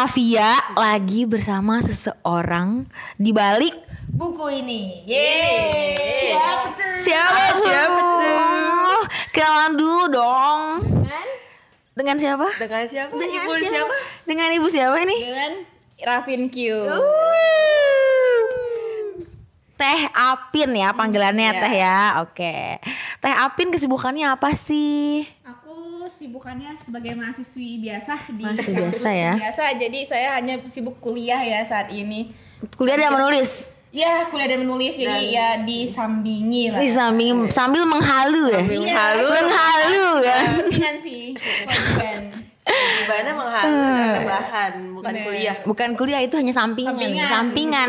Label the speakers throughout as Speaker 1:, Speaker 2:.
Speaker 1: Kavia lagi bersama seseorang di balik buku ini. Yeay. Siapa tuh? Kenalan dulu dong. Dengan siapa?
Speaker 2: Dengan siapa?
Speaker 1: Dengan ibu siapa ini?
Speaker 2: Dengan Rafin Q.
Speaker 1: Teh Apin ya panggilannya Teh ya. Oke. Teh Apin kesibukannya apa sih?
Speaker 3: Aku sibukannya sebagai mahasiswi biasa di
Speaker 1: Mahasiswi biasa ya.
Speaker 3: Biasa, jadi saya hanya sibuk kuliah ya saat ini.
Speaker 1: Kuliah dan menulis.
Speaker 3: Ya, kuliah dan menulis, jadi ya disambingi lah.
Speaker 1: Sambil menghalu ya. Menghalu ya.
Speaker 3: Kan sih.
Speaker 2: Gimana menghalu bahan, bukan kuliah.
Speaker 1: Bukan kuliah, itu hanya sampingan kuliah.
Speaker 3: Sampingan.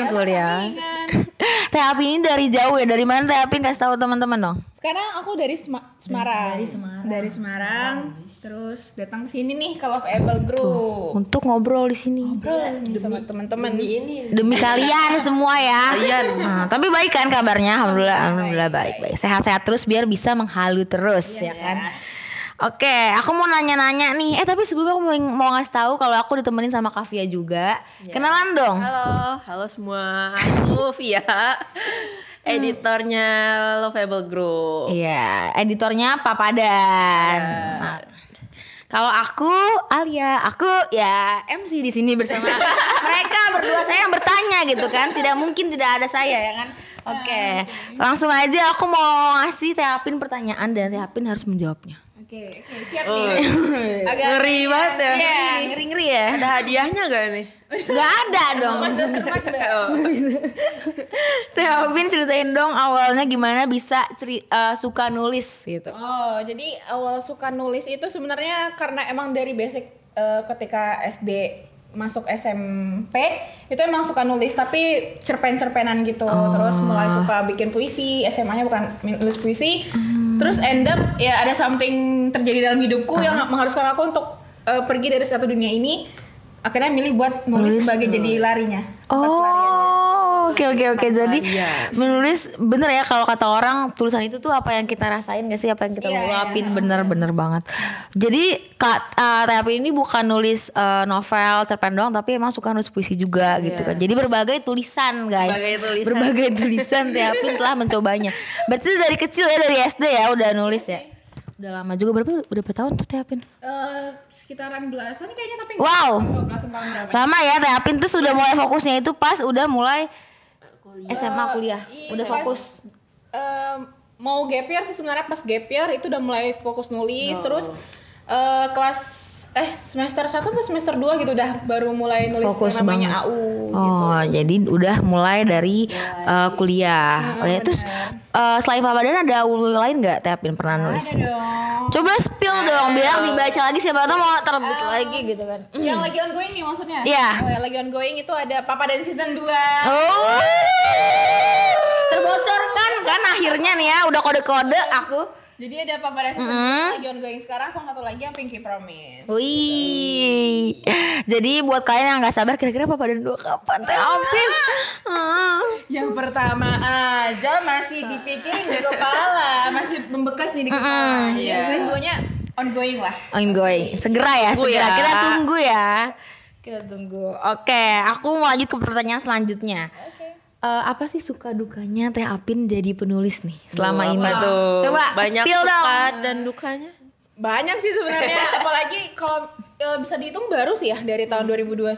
Speaker 1: Teh Apin ini dari jauh ya. Dari mana Teh Apin, kasih tahu teman-teman dong.
Speaker 3: Sekarang aku dari Semarang.
Speaker 1: Dari
Speaker 3: Semarang. Terus datang ke sini nih ke Love Able Group.
Speaker 1: Untuk ngobrol di sini.
Speaker 3: Ngobrol nih sama teman-teman.
Speaker 1: Demi kalian semua ya. Nah, tapi baik kan kabarnya? Alhamdulillah baik. Sehat-sehat terus biar bisa menghalu terus ya kan. Oke, aku mau nanya-nanya nih. Tapi sebelumnya aku mau ngasih tahu kalau aku ditemenin sama Kavia juga. Kenalan dong.
Speaker 2: Halo semua. Aku Via. Editornya Lovable Group.
Speaker 1: Iya, editornya Papadan. Nah, kalau aku Alia, aku ya MC di sini bersama mereka berdua. Saya yang bertanya gitu kan. Tidak mungkin tidak ada saya ya kan. Oke, langsung aja aku mau ngasih Teh Apin pertanyaan dan Teh Apin harus menjawabnya.
Speaker 3: Oke, siap nih.
Speaker 2: Agak ngeri banget ya.
Speaker 1: Iya, ngeri-ngeri ya.
Speaker 2: Ada hadiahnya gak nih?
Speaker 1: Gak ada dong. Teh Apin ceritain dong awalnya gimana bisa suka nulis gitu.
Speaker 3: Oh, jadi awal suka nulis itu sebenarnya karena emang dari basic ketika SD masuk SMP itu emang suka nulis tapi cerpen-cerpenan gitu. Terus mulai suka bikin puisi, SMA-nya bukan nulis puisi. Terus end up ya ada something terjadi dalam hidupku yang mengharuskan aku untuk pergi dari satu dunia ini. Akhirnya milih buat nulis sebagai jadi larinya. Oke.
Speaker 1: Jadi menulis bener ya kalau kata orang tulisan itu tuh apa yang kita rasain gak sih, apa yang kita ungkapin. Bener banget. Jadi Teh Apin ini bukan nulis novel, cerpen doang, tapi emang suka nulis puisi juga gitu kan. Jadi berbagai tulisan guys. Berbagai tulisan Teh Apin telah mencobanya. Berarti dari kecil ya, dari SD ya udah nulis ya. Udah lama juga, berapa tahun tuh Teh Apin?
Speaker 3: Sekitaran belasan kayaknya, tapi
Speaker 1: wow.
Speaker 3: Belasan tahun berapa?
Speaker 1: Lama ya Teh Apin tuh sudah mulai fokusnya itu pas udah mulai SMA kuliah. Udah fokus.
Speaker 3: Mau gap year sih sebenarnya, pas gap year itu udah mulai fokus nulis. Terus kelas semester 1 atau semester 2 gitu udah baru mulai nulis
Speaker 1: fokus
Speaker 3: namanya
Speaker 1: banget.
Speaker 3: AU
Speaker 1: gitu. Jadi udah mulai dari kuliah. Terus selain Papadan ada AU lain nggak Teh Apin pernah nulis?
Speaker 3: Ada dong.
Speaker 1: Coba spill dong biar dibaca lagi, siapa tahu mau terbit lagi gitu kan.
Speaker 3: Yang lagi ongoing nih maksudnya?
Speaker 1: Iya.
Speaker 3: Yang lagi ongoing itu ada Papadan season 2.
Speaker 1: Terbocorkan kan akhirnya nih ya, udah kode-kode aku.
Speaker 3: Jadi ada Papadan season 2 lagi ongoing sekarang, sama satu lagi yang Pinky Promise.
Speaker 1: Wih. Jadi buat kalian yang nggak sabar, kira-kira Papadan 2 kapan Teh Apin?
Speaker 3: Yang pertama aja masih dipikirin di kepala, masih membekas nih di kepala. Jadi season 2-nya ongoing lah.
Speaker 1: Ongoing. Segera ya. Kita tunggu ya. Kita tunggu. Oke, aku mau lanjut ke pertanyaan selanjutnya. Apa sih suka dukanya Teh Apin jadi penulis nih selama ini? Coba
Speaker 2: banyak
Speaker 1: spill
Speaker 2: suka
Speaker 1: dong.
Speaker 2: dan dukanya.
Speaker 3: Banyak sih sebenarnya, apalagi kalau bisa dihitung baru sih ya dari tahun 2021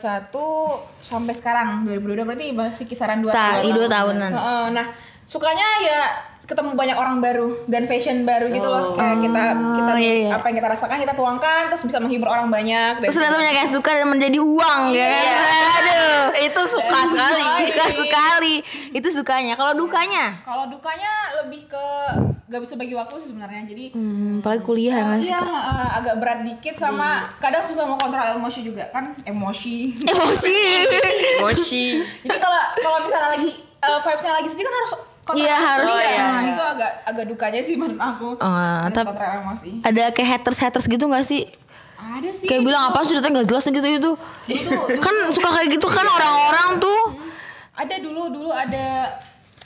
Speaker 3: sampai sekarang 2022, berarti masih kisaran 2
Speaker 1: tahunan.
Speaker 3: Nah, sukanya ya ketemu banyak orang baru dan fashion baru gitu loh. Kayak kita apa yang kita rasakan kita tuangkan, terus bisa menghibur orang banyak.
Speaker 1: Terus ternyata banyak yang suka dan menjadi uang ya. Aduh,
Speaker 2: itu suka sekali.
Speaker 1: Itu sukanya. Kalau dukanya?
Speaker 3: Kalau dukanya lebih ke gak bisa bagi waktu sih sebenarnya. Jadi
Speaker 1: apalagi kuliah ya
Speaker 3: iya, agak berat dikit sama kadang susah mau kontrol emosi juga kan. Emosi. Jadi kalau misalnya lagi vibes-nya lagi sedih kan harus kontrol.
Speaker 1: Iya harus.
Speaker 3: Itu agak dukanya sih menurut aku.
Speaker 1: Tapi
Speaker 3: kontrol emosi.
Speaker 1: Ada kayak haters gitu nggak sih?
Speaker 3: Ada sih.
Speaker 1: Kayak bilang apa sih datang nggak jelas gitu itu. Kan suka kayak gitu kan orang-orang tuh.
Speaker 3: Ada dulu ada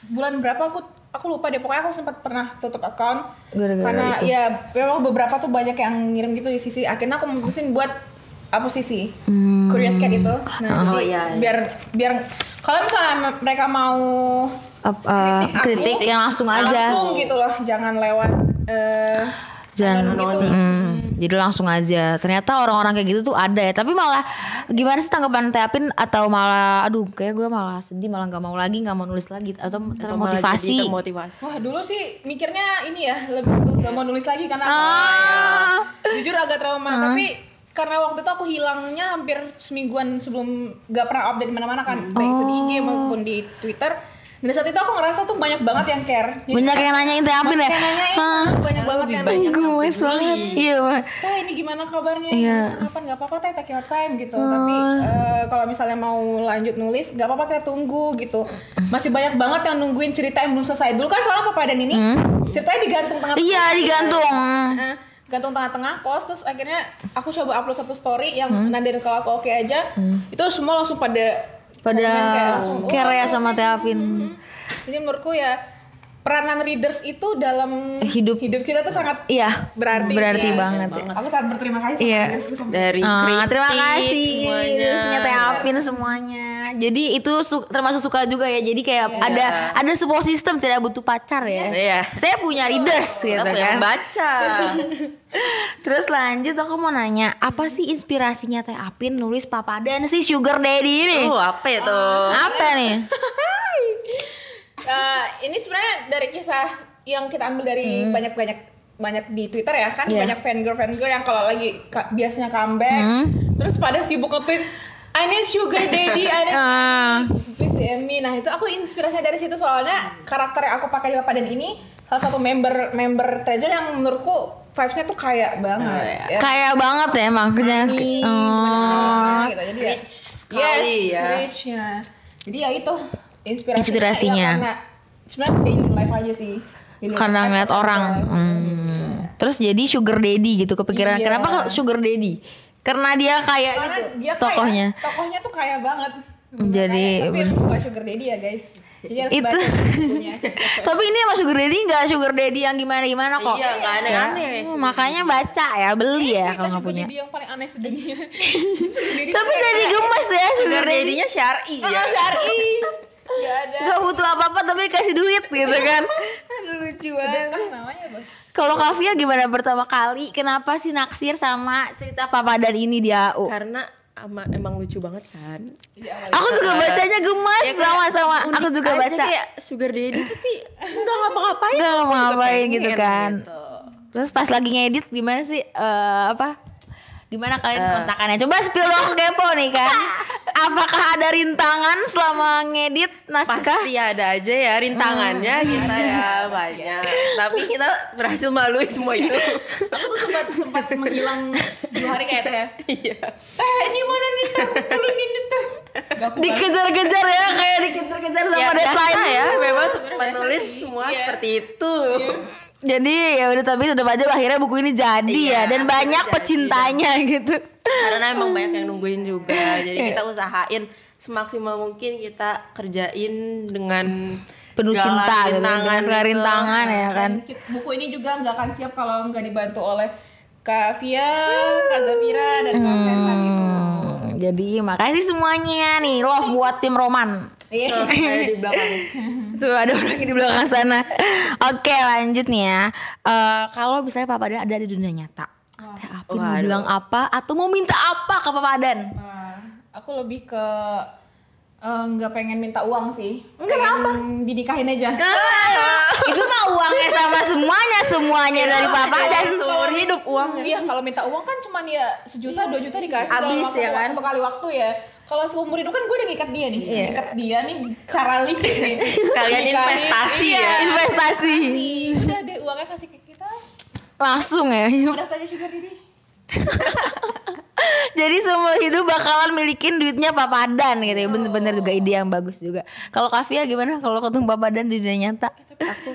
Speaker 3: bulan berapa aku lupa deh, pokoknya aku sempat pernah tutup account
Speaker 1: gara-gara
Speaker 3: karena
Speaker 1: itu.
Speaker 3: Ya memang beberapa tuh banyak yang ngirim gitu di sisi. Akhirnya aku memutusin buat posisi Curious Cat itu. Nah, jadi biar kalau misalnya mereka mau
Speaker 1: kritik yang langsung aja.
Speaker 3: Langsung gitu loh, jangan lewat
Speaker 1: Jangan
Speaker 3: gitu.
Speaker 1: Jadi langsung aja. Ternyata orang-orang kayak gitu tuh ada ya. Tapi malah gimana sih tanggapan Teh Apin? Atau malah aduh kayak gue malah sedih, malah gak mau nulis lagi. Atau termotivasi.
Speaker 3: Wah dulu sih mikirnya ini ya, lebih gak mau nulis lagi karena jujur agak trauma. Tapi karena waktu itu aku hilangnya hampir semingguan sebelum gak pernah update di mana-mana kan, baik itu di IG maupun di Twitter. Dan saat itu aku ngerasa tuh banyak banget yang care. Jadi,
Speaker 1: banyak yang nanyain Teh Apin ya?
Speaker 3: Banyak banget yang nanya.
Speaker 1: Gemes banget. Iya,
Speaker 3: Teh ini gimana kabarnya?
Speaker 1: Iya.
Speaker 3: Kapan? Gak apa-apa Teh, take your time gitu. Tapi kalau misalnya mau lanjut nulis, gak apa-apa Teh, tunggu gitu. Masih banyak banget yang nungguin cerita yang belum selesai. Dulu kan soalnya Papa Dan ini ceritanya digantung tengah-tengah.
Speaker 1: Iya, digantung.
Speaker 3: Gantung tengah-tengah post, terus akhirnya aku coba upload satu story yang nanti kalau aku oke aja, itu semua langsung pada
Speaker 1: care ya sama Teh Apin.
Speaker 3: Jadi menurutku ya peranan readers itu dalam hidup kita tuh sangat berarti
Speaker 1: banget.
Speaker 3: Aku sangat berterima kasih sama
Speaker 2: dari kritik
Speaker 1: terima kasih
Speaker 2: semuanya.
Speaker 1: Teh Apin semuanya. Jadi itu termasuk suka juga ya. Jadi kayak ada support system, tidak butuh pacar ya. Saya punya readers gitu kan.
Speaker 2: Baca.
Speaker 1: Terus lanjut aku mau nanya, apa sih inspirasinya Teh Apin nulis Papadan si Sugar Daddy ini?
Speaker 2: Apa itu?
Speaker 1: Apa nih?
Speaker 3: Ini sebenarnya dari kisah yang kita ambil dari banyak di Twitter ya kan, banyak fangirl yang kalau lagi biasanya comeback terus pada sibuk nge-tweet I need sugar daddy, I need please DM me. Nah itu aku inspirasinya dari situ, soalnya karakter yang aku pakai di Papadan ini salah satu member Treasure yang menurutku vibes-nya tuh kayak banget.
Speaker 1: Kayak banget ya makanya.
Speaker 3: Gitu. Jadi
Speaker 2: rich sekali ya.
Speaker 3: Rich ya. Jadi ya itu
Speaker 1: inspirasinya.
Speaker 3: Karena sebenarnya daily life aja sih.
Speaker 1: Karena ngeliat orang. Terus jadi Sugar Daddy gitu kepikiran. Kenapa Sugar Daddy? Karena dia kayak gitu.
Speaker 3: Dia
Speaker 1: tokohnya
Speaker 3: tuh kaya banget.
Speaker 1: Jadi
Speaker 3: tapi bukan Sugar Daddy ya guys. Jadi harus
Speaker 1: itu. Tapi ini sama Sugar Daddy nggak Sugar Daddy yang gimana kok.
Speaker 2: Iya nggak aneh-aneh.
Speaker 1: Makanya baca ya, beli ya kalau nggak punya.
Speaker 3: Sugar Daddy yang paling aneh sedunia.
Speaker 1: Tapi jadi gemes ya Sugar
Speaker 2: Daddy-nya syar'i ya.
Speaker 3: Syar'i.
Speaker 1: Gak butuh apa-apa tapi kasih duit gitu kan. Aduh lucu banget. Kalau Kavia gimana pertama kali? Kenapa sih naksir sama cerita Papadan ini di AU?
Speaker 2: Karena emang lucu banget kan.
Speaker 1: Aku juga bacanya gemes sama-sama. Aku juga baca.
Speaker 2: Kayak Sugar Daddy tapi nggak ngapa-ngapain.
Speaker 1: Nggak ngapa-ngapain gitu kan. Terus pas lagi ngedit gimana sih? Gimana kalian kontakannya? Coba spill dong, kepo nih kan. Apakah ada rintangan selama ngedit naskah?
Speaker 2: Pasti ada aja ya rintangannya kita ya banyak. Tapi kita berhasil melalui semua itu.
Speaker 3: Aku tuh sempat menghilang 2 hari kayak Teh ya.
Speaker 2: Iya.
Speaker 3: Ini mana nih Teh? 10 menit Teh.
Speaker 1: Dikejar-kejar ya, kayak dikejar-kejar sama deadline
Speaker 2: ya. Memang penulis semua seperti itu.
Speaker 1: Jadi ya udah, tapi tetap aja akhirnya buku ini jadi ya, dan banyak pecintanya gitu.
Speaker 2: Karena emang banyak yang nungguin juga. Jadi kita usahain semaksimal mungkin kita kerjain dengan
Speaker 1: penuh cinta gitu, dengan segala rintangan ya kan.
Speaker 3: Buku ini juga nggak akan siap kalau nggak dibantu oleh Kak Via, Kak Zafira, dan Kak Fesa gitu.
Speaker 1: Jadi makasih semuanya nih, love buat tim Roman.
Speaker 2: Iya, di belakang.
Speaker 1: Tuh ada orang di belakang sana. Oke lanjut nih ya. Kalau misalnya Papadan ada di dunia nyata, Teh Apin mau bilang apa atau mau minta apa ke Papadan?
Speaker 3: Aku lebih ke nggak pengen minta uang sih.
Speaker 1: Kenapa?
Speaker 3: Dinikahin aja.
Speaker 1: Itu mah uangnya sama semuanya dari Papadan.
Speaker 2: Seumur hidup uangnya.
Speaker 3: Iya, kalau minta uang kan cuman ya 1 juta 2 juta dikasih.
Speaker 1: Habis ya kan.
Speaker 3: 1 kali waktu ya. Kalau seumur hidup kan gue udah ngikat dia nih. Ngikat dia nih cara licik nih.
Speaker 2: Sekalian investasi ya.
Speaker 1: Investasi.
Speaker 3: Udah deh uangnya kasih ke kita.
Speaker 1: Langsung ya.
Speaker 3: Udah tanya Sugar Daddy.
Speaker 1: Jadi seumur hidup bakalan milikin duitnya Papadan gitu ya. Bener-bener juga ide yang bagus juga. Kalau Kavia gimana kalau ketemu Papadan di dunia nyata?
Speaker 3: Aku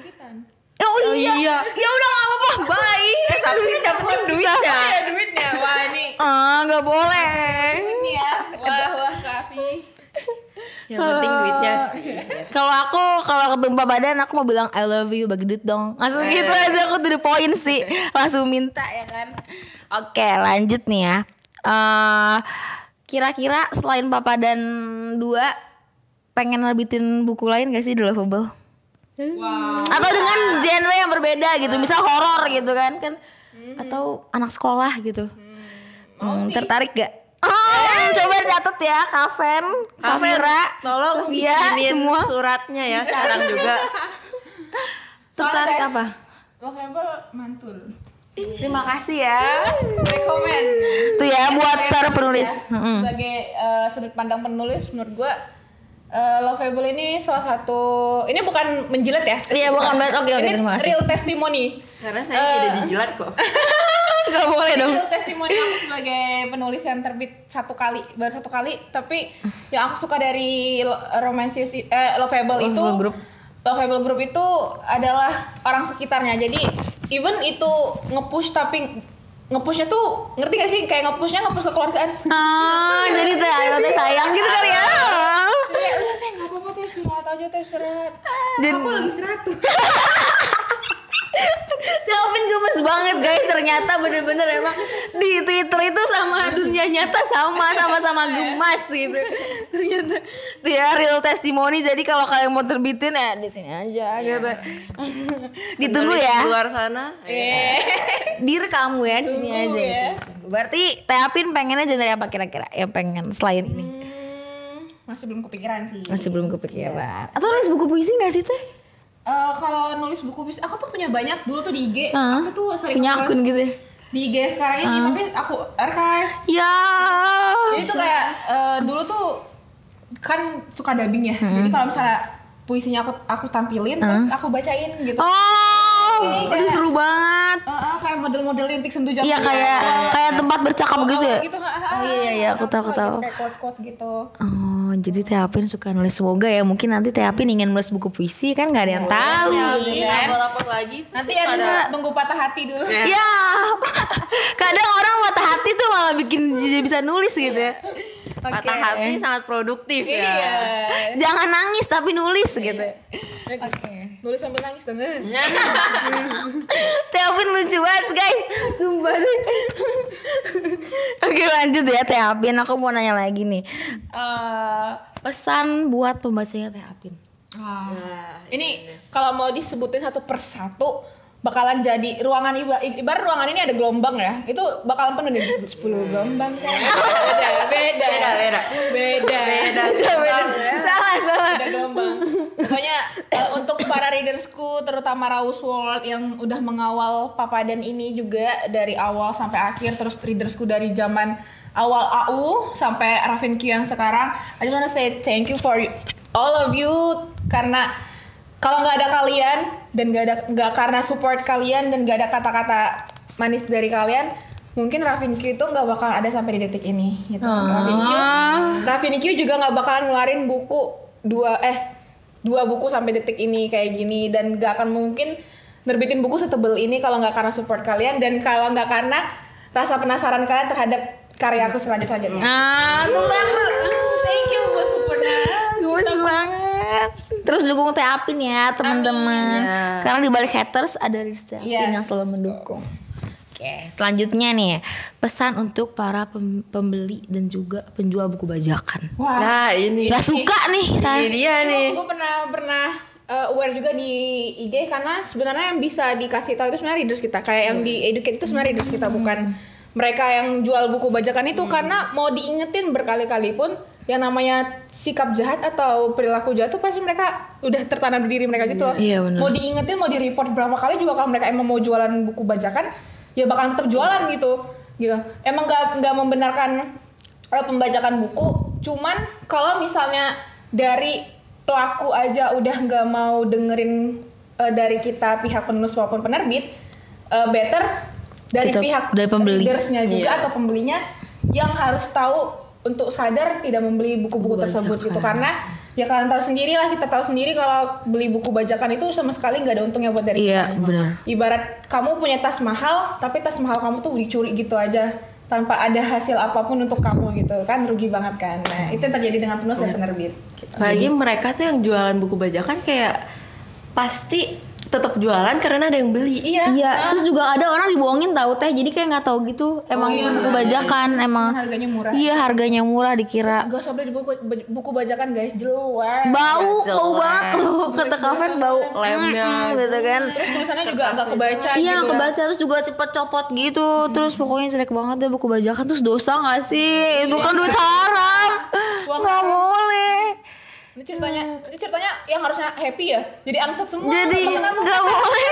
Speaker 1: Oh iya. Ya udah enggak apa-apa, bye.
Speaker 2: Tapi dapetin duitnya.
Speaker 3: Duitnya. Wah ini.
Speaker 1: Enggak boleh.
Speaker 3: Ini ya. Wah Kavi.
Speaker 2: Yang penting duitnya sih.
Speaker 1: Kalau ketemu Papadan aku mau bilang I love you, bagi duit dong. Langsung gitu aja, aku to the point sih. Langsung minta ya kan. Oke, lanjut nih ya. Kira-kira selain Papa dan Dua, pengen nerbitin buku lain gak sih The Lovable? Atau dengan genre yang berbeda gitu, misal horor gitu kan atau anak sekolah gitu. Tertarik gak? Coba catat ya, Kaven, Kavira,
Speaker 2: tolong
Speaker 1: Sofia,
Speaker 2: bikinin
Speaker 1: semua.
Speaker 2: suratnya ya sekarang juga.
Speaker 1: Tertarik
Speaker 3: Soalnya, guys,
Speaker 1: apa?
Speaker 3: Lovable mantul.
Speaker 1: Terima kasih ya.
Speaker 3: Rekomen.
Speaker 1: Tuh ya buat para penulis.
Speaker 3: Sebagai sudut pandang penulis, menurut gue Lovable ini salah satu, ini bukan menjilat ya?
Speaker 1: Iya bukan banget. Oke
Speaker 3: Ini
Speaker 1: terima kasih.
Speaker 3: real testimony.
Speaker 2: Karena saya tidak dijilat kok.
Speaker 1: Gak boleh dong.
Speaker 3: Real testimony aku sebagai penulis yang terbit baru satu kali, tapi yang aku suka dari Lovable itu, Lovable Group itu adalah orang sekitarnya. Jadi even itu nge-push, tapi nge-pushnya tuh ngerti gak sih, kayak nge-push ke keluargaan.
Speaker 1: Jadi teh sayang gitu kali ya.
Speaker 3: Iya, udah teh nggak apa-apa teh, istirahat aja teh, istirahat. Aku lagi istirahat tuh.
Speaker 1: Calvin gemes banget guys, ternyata bener-bener emang di Twitter itu sama dunia nyata sama-sama gemas gitu. Ternyata tuh ya real testimony. Jadi kalau kalian mau terbitin ya di sini aja gitu. Ditunggu ya.
Speaker 2: Di luar sana.
Speaker 1: Direkam ya di sini aja.
Speaker 3: Ya.
Speaker 1: Gitu. Berarti Teapin pengennya genre apa kira-kira? Yang pengen selain ini?
Speaker 3: Masih belum kepikiran sih.
Speaker 1: Masih belum kepikiran. Atau nulis buku puisi nggak sih teh?
Speaker 3: Kalau nulis buku puisi, aku tuh punya banyak dulu tuh di IG.
Speaker 1: Aku
Speaker 3: tuh sering
Speaker 1: punya akun gitu.
Speaker 3: Di IG sekarang ini, tapi aku archive.
Speaker 1: Ya.
Speaker 3: Jadi tuh kayak dulu tuh kan suka dubbing ya. Jadi kalau misalnya puisinya aku tampilin, terus aku bacain gitu.
Speaker 1: Aduh seru banget.
Speaker 3: Kayak model-model rintik sendu jam.
Speaker 1: Iya kayak tempat bercakap begitu ya.
Speaker 3: Gitu,
Speaker 1: Iya aku tahu.
Speaker 3: Kayak quotes gitu.
Speaker 1: Jadi Teapin suka nulis. Semoga ya mungkin nanti Teapin ingin nulis buku puisi kan nggak ada yang tahu.
Speaker 2: Iya, upload lagi.
Speaker 3: Nanti ya tunggu patah hati dulu.
Speaker 1: Ya, kadang orang patah hati tuh malah bikin jadi bisa nulis gitu ya.
Speaker 2: Patah hati sangat produktif ya.
Speaker 3: Iya.
Speaker 1: Jangan nangis tapi nulis gitu.
Speaker 3: Nulis sambil nangis dong.
Speaker 1: Teapin lucu banget guys, sumpah deh. Oke lanjut ya Teapin, aku mau nanya lagi nih. Pesan buat pembacanya Teapin.
Speaker 3: Ini kalau mau disebutin satu persatu bakalan jadi ruangan ibarat ruangan ini ada gelombang ya, itu bakalan penuh nih 10 gelombang kan. Beda.
Speaker 1: Salah.
Speaker 3: Ada gelombang. Pokoknya untuk para readersku, terutama Rose World yang udah mengawal Papadan ini juga dari awal sampai akhir, terus readersku dari zaman awal AU sampai Raffin Q yang sekarang, I just wanna say thank you for all of you, karena kalau nggak ada kalian dan nggak karena support kalian dan nggak ada kata-kata manis dari kalian, mungkin Raffin Q itu nggak bakalan ada sampai di detik ini gitu. Raffin Q juga nggak bakalan ngeluarin buku dua buku sampai detik ini kayak gini, dan nggak akan mungkin nerbitin buku setebel ini kalau nggak karena support kalian dan kalau nggak karena rasa penasaran kalian terhadap karya aku selanjutnya. Thank you buat supportnya.
Speaker 1: Gemes banget. Terus dukung Teapin ya teman-teman. Karena di balik haters ada Rizky yang selalu mendukung. Oke, selanjutnya nih pesan untuk para pembeli dan juga penjual buku bajakan.
Speaker 3: Wah.
Speaker 2: Nah ini.
Speaker 1: Gak suka nih saya.
Speaker 2: Ini dia nih.
Speaker 3: Gue pernah aware juga di IG, karena sebenarnya yang bisa dikasih tahu itu sebenarnya readers kita, kayak yang di educate itu sebenarnya readers kita, bukan mereka yang jual buku bajakan itu. Karena mau diingetin berkali-kali pun yang namanya sikap jahat atau perilaku jahat tuh pasti mereka udah tertanam di diri mereka gitu loh.
Speaker 1: Iya, bener.
Speaker 3: Mau diingetin, mau di-report berapa kali juga, kalau mereka emang mau jualan buku bajakan ya bakal tetap jualan gitu. Emang nggak membenarkan pembajakan buku, cuman kalau misalnya dari pelaku aja udah nggak mau dengerin dari kita pihak penulis maupun penerbit, better dari
Speaker 1: pembeli
Speaker 3: readersnya juga atau pembelinya yang harus tahu untuk sadar tidak membeli buku-buku tersebut gitu. Karena ya kalian tahu sendiri lah, kita tahu sendiri kalau beli buku bajakan itu sama sekali nggak ada untungnya buat dari kita.
Speaker 1: Benar.
Speaker 3: Ibarat kamu punya tas mahal, tapi tas mahal kamu tuh dicuri gitu aja tanpa ada hasil apapun untuk kamu gitu kan, rugi banget kan. Nah itu yang terjadi dengan penulis dan penerbit gitu.
Speaker 2: Apalagi mereka tuh yang jualan buku bajakan kayak pasti tetap jualan karena ada yang beli.
Speaker 1: Iya, terus juga ada orang dibohongin tahu teh, jadi kayak nggak tahu gitu. Emang itu buku bajakan, emang
Speaker 3: harganya murah.
Speaker 1: Iya, harganya murah dikira.
Speaker 3: Gak usah beli di buku bajakan guys, jelek.
Speaker 1: Bau
Speaker 2: Jelek.
Speaker 1: banget loh. Kata Kaven bau
Speaker 2: Lemnya
Speaker 1: gitu kan.
Speaker 3: Terus tulisannya juga agak kebaca
Speaker 1: Iya,
Speaker 3: gitu.
Speaker 1: kebaca terus juga cepet copot gitu. Terus pokoknya jelek banget deh buku bajakan. Terus dosa gak sih? Itu kan duit haram. Gak boleh.
Speaker 3: Ini ceritanya yang harusnya happy ya, jadi angset semua.
Speaker 1: Jadi gak boleh.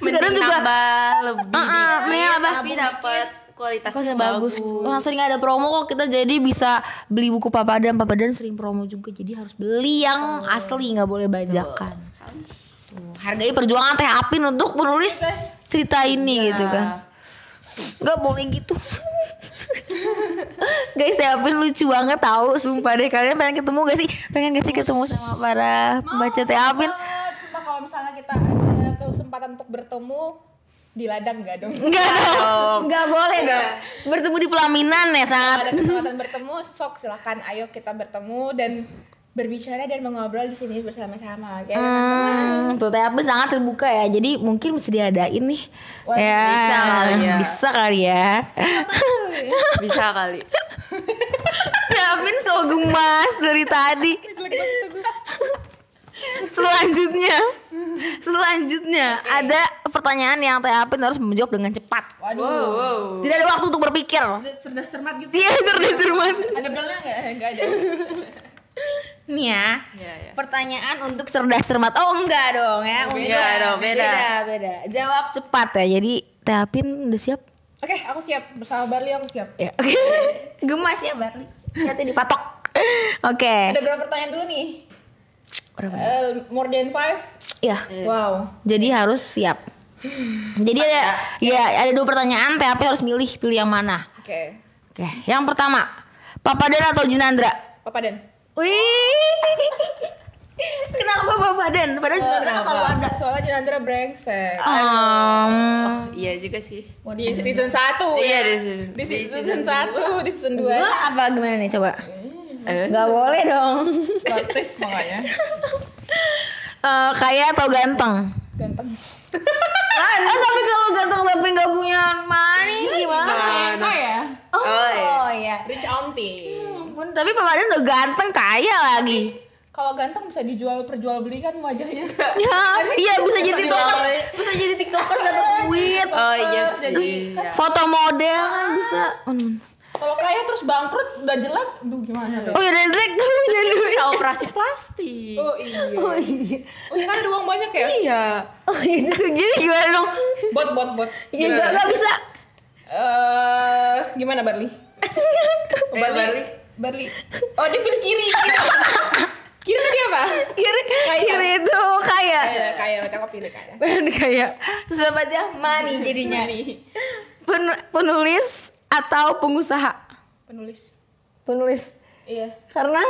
Speaker 1: Sekarang juga
Speaker 2: nambah lebih
Speaker 1: mending apa?
Speaker 2: tapi dapat kualitasnya
Speaker 1: Kosnya bagus. Orang sering ada promo kok, kita jadi bisa beli buku Papadan sering promo juga. Jadi harus beli yang asli, nggak boleh bajakan. Tuh, hargai perjuangan Teh Apin untuk menulis cerita ini gitu kan. Nggak boleh gitu. Guys, Teh Apin lucu banget tahu, sumpah deh. Kalian pengen ketemu gak sih? Pengen gak sih ketemu sama para pembaca Teh Apin?
Speaker 3: Sumpah kalau misalnya kita ada kesempatan untuk bertemu di ladang gak dong?
Speaker 1: Enggak dong. Enggak boleh dong. Bertemu di pelaminan ya sangat.
Speaker 3: Ada kesempatan bertemu, sok silakan ayo kita bertemu dan berbicara dan mengobrol di sini bersama-sama. Oke, teman-teman.
Speaker 1: Tuh Teh Apin sangat terbuka ya. Jadi mungkin mesti diadain nih.
Speaker 3: Wah,
Speaker 1: Ya,
Speaker 2: bisa kali ya.
Speaker 1: Bisa kali ya.
Speaker 2: Bisa kali.
Speaker 1: Teh Apin so gemas dari tadi. Selanjutnya ada pertanyaan yang Teh Apin harus menjawab dengan cepat.
Speaker 3: Waduh.
Speaker 2: Wow.
Speaker 1: Tidak ada waktu untuk berpikir.
Speaker 3: Cerdas cermat gitu.
Speaker 1: Iya, cerdas cermat.
Speaker 3: Ada belnya enggak? Enggak ada.
Speaker 1: Nih ya.
Speaker 2: Iya.
Speaker 1: Pertanyaan untuk cerdas cermat. Oh, enggak dong ya.
Speaker 2: Enggak dong, beda.
Speaker 1: Beda. Jawab cepat ya. Jadi Teh Apin udah siap?
Speaker 3: Oke, aku siap. Bersama Barli aku siap.
Speaker 1: Ya, oke. Gemas ya Barli. Hati dipatok. Oke.
Speaker 3: Ada berapa pertanyaan dulu nih?
Speaker 1: Berapa?
Speaker 3: More than 5?
Speaker 1: Ya.
Speaker 3: Wow.
Speaker 1: Jadi harus siap. Jadi ada 2 pertanyaan, Teh Apin harus pilih yang mana.
Speaker 3: Oke.
Speaker 1: Oke. Yang pertama, Papadan atau Jinandra?
Speaker 3: Papadan.
Speaker 1: Wih. Kenapa Papadan? Padahal Jinandra kan selalu ada.
Speaker 3: Soalnya Jinandra brengsek.
Speaker 2: Iya juga sih.
Speaker 3: Di season 1
Speaker 2: Iya,
Speaker 3: ya.
Speaker 2: di
Speaker 3: season 1, di season 2.
Speaker 1: Gua apa gimana nih coba? Gak boleh dong.
Speaker 3: Praktis makanya.
Speaker 1: Kaya atau ganteng?
Speaker 3: Ganteng.
Speaker 1: Tapi kalau ganteng tapi nggak punya money gimana?
Speaker 3: Kaya.
Speaker 1: Oh iya.
Speaker 3: Rich auntie.
Speaker 1: Ampun, tapi Papadan udah ganteng kaya lagi.
Speaker 3: Kalau ganteng bisa perjualbelikan wajahnya.
Speaker 1: Ya, iya bisa jadi tiktokers, dapat duit.
Speaker 2: Oh iya
Speaker 3: Jadi
Speaker 2: sih.
Speaker 1: Foto model kan bisa.
Speaker 3: kalau kaya terus bangkrut udah jelek, aduh gimana dong?
Speaker 1: Oh ya Rezek kamu punya duit.
Speaker 2: Bisa operasi plastik.
Speaker 3: Oh iya. Oh kan ada uang banyak ya?
Speaker 2: Iya.
Speaker 1: Oh itu jadi gimana dong?
Speaker 3: Bot.
Speaker 1: Ya nggak bisa.
Speaker 3: Gimana Barli? Barli. Oh dia pilih kiri. Kiri tadi apa?
Speaker 1: Kiri itu kaya.
Speaker 3: Kaya, aku pilih kaya.
Speaker 1: Kaya. Terus apa aja? Money jadinya. Penulis atau pengusaha? Penulis.
Speaker 3: Iya.
Speaker 1: Karena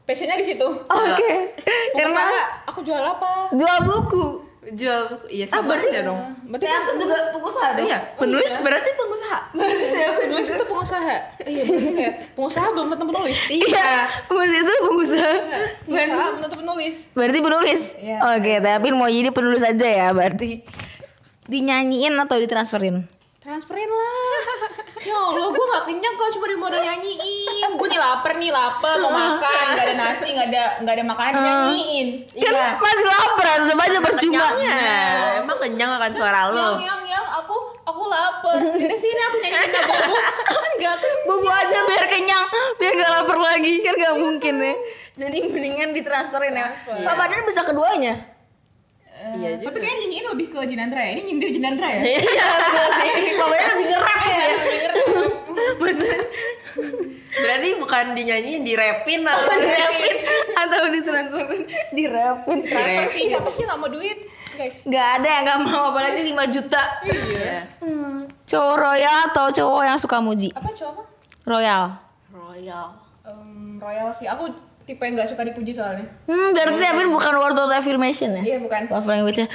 Speaker 3: Passionnya di situ.
Speaker 1: oke. Karena
Speaker 3: Aku jual apa?
Speaker 1: jual buku.
Speaker 2: Jual buku. Iya sama aja dong.
Speaker 3: Berarti
Speaker 1: Teh Apin juga pengusaha dong.
Speaker 2: Iya, penulis berarti pengusaha.
Speaker 3: penulis itu pengusaha. Iya benar ya. Pengusaha belum tentu penulis.
Speaker 1: Iya, penulis itu pengusaha.
Speaker 3: Pengusaha belum tentu penulis.
Speaker 1: Berarti penulis.
Speaker 3: Iya.
Speaker 1: Oke, tapi mau jadi penulis aja ya berarti. Dinyanyiin atau ditransferin?
Speaker 3: Transferin lah. Ya Allah, gue gak kenyang kalau cuma di modal nyanyiin. Gue nih lapar, mau makan, gak ada nasi, gak ada makanan dinyanyiin.
Speaker 1: Kan masih lapar, tetap aja percuma.
Speaker 2: Kenyangnya. Emang kenyang akan suara lo.
Speaker 3: Yang aku lapar. Dari sini aku nyanyiin bobo. Kan gak kenyang.
Speaker 1: Bobo aja biar kenyang, biar gak lapar lagi. Kan gak mungkin ya. Jadi mendingan ditransferin ya. Papadan bisa keduanya.
Speaker 2: Iya juga.
Speaker 3: Tapi kayaknya nyanyiin lebih ke Jinandra ya. Ini nyindir Jinandra ya.
Speaker 1: Iya betul sih. Papadan lebih ngerap sih ya.
Speaker 2: Berarti bukan dinyanyiin, direpin atau
Speaker 1: Dirapin atau ditransferin? Dirapin.
Speaker 3: Siapa sih gak mau duit guys?
Speaker 1: Gak ada yang gak mau, apalagi 5 juta.
Speaker 2: Iya.
Speaker 1: Cowok royal atau cowok yang suka muji?
Speaker 3: Apa coba?
Speaker 1: Royal.
Speaker 2: Royal.
Speaker 3: Royal sih. Aku tipe yang gak suka dipuji soalnya.
Speaker 1: Berarti Apin bukan word of affirmation ya?
Speaker 3: Iya bukan.
Speaker 1: Love language-nya.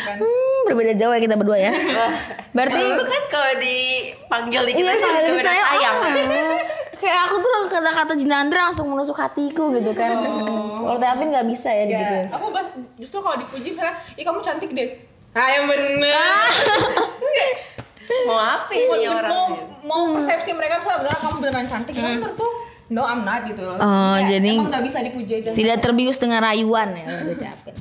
Speaker 1: Berbeda jauh ya kita berdua ya. Berarti
Speaker 2: Itu kan kalau dipanggil dikit
Speaker 1: iya
Speaker 2: aja
Speaker 1: kalau
Speaker 2: udah
Speaker 1: saya
Speaker 2: sayang.
Speaker 1: kayak aku tuh kata-kata Jinandra langsung menusuk hatiku gitu kan. Kalau Teh Apin nggak bisa ya gitu.
Speaker 3: Aku justru kalau dipuji misalnya, ih kamu cantik deh. Ah yang bener.
Speaker 2: Mau apa ini orang?
Speaker 3: Mau persepsi mereka misalnya kamu beneran cantik, kan menurutku no I'm not gitu loh.
Speaker 1: Oh, jadi
Speaker 3: emang nggak bisa dipuji aja.
Speaker 1: tidak terbius dengan rayuan ya udah Teh Apin.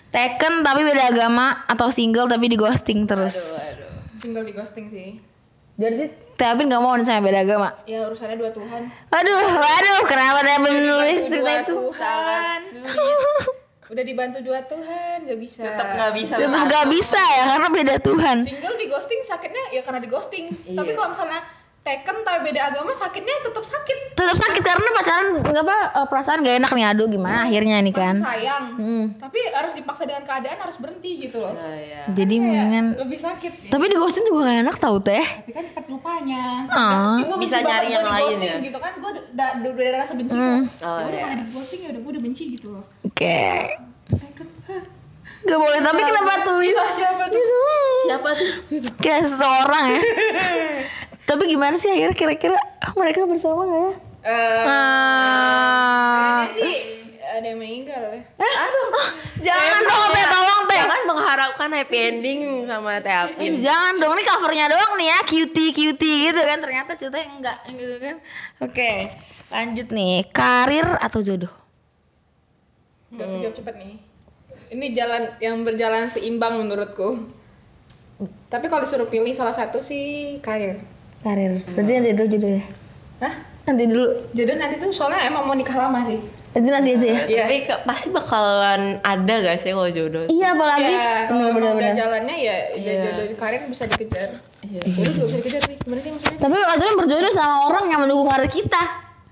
Speaker 1: Taken tapi beda agama atau single tapi di ghosting terus.
Speaker 3: Aduh. Single di ghosting sih.
Speaker 1: Jadi Teh Apin nggak mau sama beda agama.
Speaker 3: Ya urusannya dua Tuhan.
Speaker 1: Waduh, kenapa Teh Apin menulis cerita itu?
Speaker 3: Tuhan. Udah dibantu dua Tuhan, nggak bisa.
Speaker 2: Tetap nggak bisa.
Speaker 1: Tetap nggak bisa ya karena beda Tuhan.
Speaker 3: Single di ghosting sakitnya ya karena di ghosting. Tapi kalau misalnya Taken tapi beda agama sakitnya tetap sakit.
Speaker 1: Tetap sakit karena pacaran nggak perasaan gak enak nih, aduh gimana akhirnya nih kan.
Speaker 3: Masih sayang. Tapi harus dipaksa dengan keadaan harus berhenti gitu loh.
Speaker 1: Jadi mendingan.
Speaker 3: Lebih sakit.
Speaker 1: Tapi di ghosting juga gak enak tau Teh.
Speaker 3: Tapi kan cepat lupanya.
Speaker 2: Gua bisa nyari yang lain ya.
Speaker 3: Gitu kan gue udah ada rasa benci kok. Udah di ghosting ya udah gue udah benci gitu loh.
Speaker 1: Oke. Gak boleh, tapi kenapa tulis?
Speaker 3: Siapa tuh?
Speaker 2: Siapa tuh?
Speaker 1: Kayak seseorang ya. Tapi gimana sih akhirnya kira-kira mereka bersama gak ya?
Speaker 3: Kayaknya sih ada yang meninggal ya.
Speaker 2: Aduh.
Speaker 1: Jangan dong Teh, tolong Teh.
Speaker 2: Jangan mengharapkan happy ending sama Teh Apin.
Speaker 1: Jangan dong, ini covernya doang nih ya, cutie gitu kan. Ternyata ceritanya enggak gitu kan. Oke, lanjut nih, karir atau jodoh?
Speaker 3: Gak usah jawab cepet nih. Ini jalan yang berjalan seimbang menurutku. Tapi kalau disuruh pilih salah satu sih karir.
Speaker 1: Karir, berarti nanti dulu jodoh ya?
Speaker 3: Hah?
Speaker 1: Nanti dulu,
Speaker 3: Jodoh nanti tuh soalnya emang mau nikah lama sih.
Speaker 1: berarti nanti aja ya?
Speaker 3: Iya.
Speaker 2: Tapi pasti bakalan ada gak sih kalau jodoh?
Speaker 1: Iya, apalagi
Speaker 3: Ya, kalau emang udah
Speaker 1: bener-bener.
Speaker 3: jalannya ya jodoh karir bisa dikejar. Jodoh juga bisa dikejar sih. Gimana sih maksudnya?
Speaker 1: Tapi aturan berjodoh sama orang yang mendukung karir kita.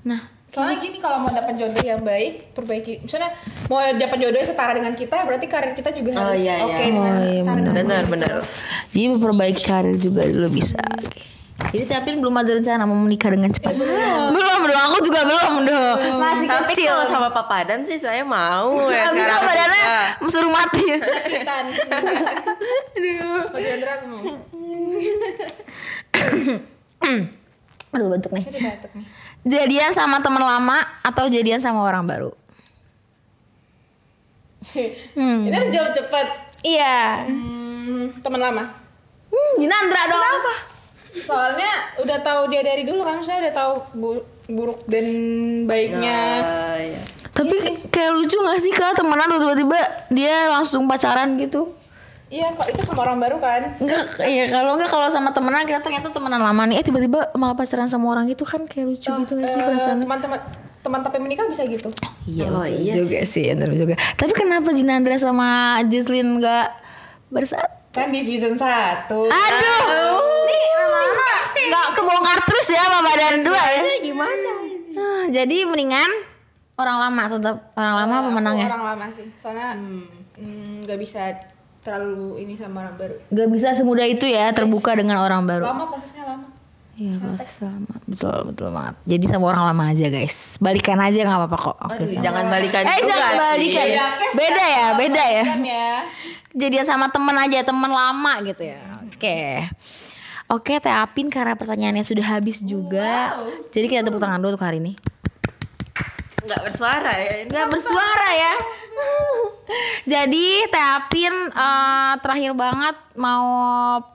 Speaker 1: Nah,
Speaker 3: Soalnya gini, kalau mau dapat jodoh yang baik, perbaiki. Misalnya mau dapat jodoh yang setara dengan kita, berarti karir kita juga harus
Speaker 2: iya.
Speaker 3: oke dengan setara.
Speaker 2: Benar.
Speaker 1: jadi memperbaiki karir juga dulu bisa. Oke. Jadi Teh Apin belum ada rencana mau menikah dengan cepat. Belum, aku juga belum dong. Masih
Speaker 2: Tapi
Speaker 1: kecil.
Speaker 2: kalau sama Papadan sih saya mau ya
Speaker 1: Tapi
Speaker 2: sekarang.
Speaker 1: badannya suruh mati.
Speaker 3: Kitan. Aduh. Kalau Chandra aku mau.
Speaker 1: Aduh batuk nih.
Speaker 3: Jadi batuk nih.
Speaker 1: Jadian sama teman lama atau jadian sama orang baru?
Speaker 3: Ini harus jawab cepat.
Speaker 1: Iya.
Speaker 3: Teman lama.
Speaker 1: Jinandra dong. Kenapa?
Speaker 3: Soalnya udah tahu dia dari dulu kan, saya udah tahu buruk dan baiknya.
Speaker 2: Iya.
Speaker 1: Tapi kayak lucu gak sih Kak, temenan tuh tiba-tiba dia langsung pacaran gitu?
Speaker 3: Iya, kok itu sama orang baru kan?
Speaker 1: Enggak, iya kalau sama temenan kita ternyata temenan lama nih, tiba-tiba malah pacaran sama orang gitu kan kayak lucu gitu gak sih perasaan?
Speaker 3: Teman tapi menikah bisa gitu.
Speaker 1: Iya juga sih, bener juga. Tapi kenapa Jinandra sama Jesslyn gak bersatu?
Speaker 3: Kan di season 1.
Speaker 1: Aduh, nih lama-lama gak kebongkar terus ya sama badan dua ya?
Speaker 2: Gimana?
Speaker 1: Jadi mendingan orang lama, tetap orang lama pemenangnya.
Speaker 3: Orang lama sih. Soalnya nggak bisa terlalu ini sama orang baru.
Speaker 1: Gak bisa semudah itu ya terbuka dengan orang baru.
Speaker 3: Lama prosesnya lama.
Speaker 1: Iya proses lama, betul banget. Jadi sama orang lama aja guys, balikan aja nggak apa-apa kok. Oke,
Speaker 2: Aduh,
Speaker 1: sama-
Speaker 2: jangan balikan juga
Speaker 1: jangan
Speaker 2: sih.
Speaker 1: balikan. Beda ya.
Speaker 3: Kan ya.
Speaker 1: Jadian sama temen aja, temen lama gitu ya. Oke, Teh Apin karena pertanyaannya sudah habis juga. Jadi kita tepuk tangan dulu untuk hari ini.
Speaker 2: Nggak bersuara ya ini.
Speaker 1: Gak bersuara ya. Jadi Teh Apin terakhir banget mau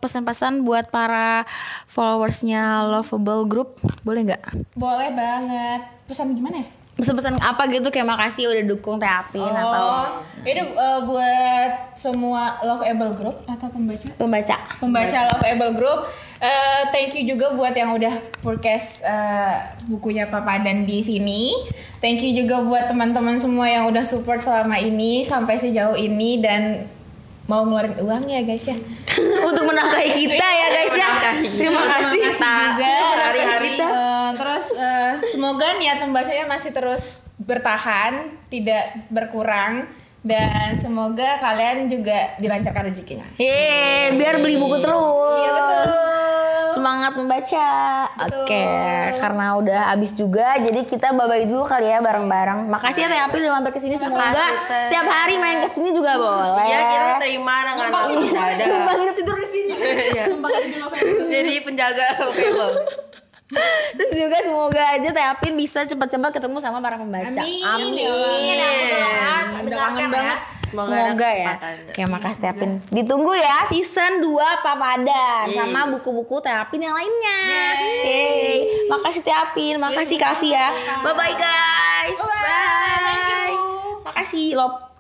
Speaker 1: pesan-pesan buat para followersnya Lovable Group, boleh nggak?
Speaker 3: Boleh banget. Pesan gimana ya?
Speaker 1: Pesan-pesan apa gitu kayak makasih udah dukung Teh Apin atau
Speaker 3: Ini buat semua Loveable Group atau
Speaker 1: pembaca.
Speaker 3: pembaca Loveable Group. Thank you juga buat yang udah purchase bukunya Papadan di sini. Thank you juga buat teman-teman semua yang udah support selama ini sampai sejauh ini dan mau ngeluarin uang ya guys ya.
Speaker 1: Untuk menafkahi kita ya guys ya. Terima kasih
Speaker 2: juga hari-hari.
Speaker 3: Terus semoga niat membacanya masih terus bertahan, tidak berkurang. Dan semoga kalian juga dilancarkan rezekinya.
Speaker 1: Biar beli buku terus.
Speaker 3: Iya betul.
Speaker 1: Semangat membaca.
Speaker 3: Betul.
Speaker 1: Oke, karena udah habis juga, jadi kita bye-bye dulu kali ya bareng-bareng. Makasih ya Teh Apin udah mampir ke sini. Semoga
Speaker 2: Teh.
Speaker 1: setiap hari main ke sini juga boleh.
Speaker 2: Iya, kita terima dengan lapang dada.
Speaker 1: Numpang hidup tidur di sini.
Speaker 2: Iya. Jadi penjaga Lovable.
Speaker 1: Terus juga semoga aja Teh Apin bisa cepat-cepat ketemu sama para pembaca.
Speaker 3: Amin.
Speaker 1: Ya,
Speaker 3: Udah kangen banget.
Speaker 1: Semoga ya. Oke, makasih Teh Apin. Ditunggu ya season 2 Papadan sama buku-buku Teh Apin yang lainnya. Yeay. Makasih Teh Apin, makasih Kak Fia. Bye bye guys. Bye.
Speaker 3: Thank you.
Speaker 1: Makasih Lop.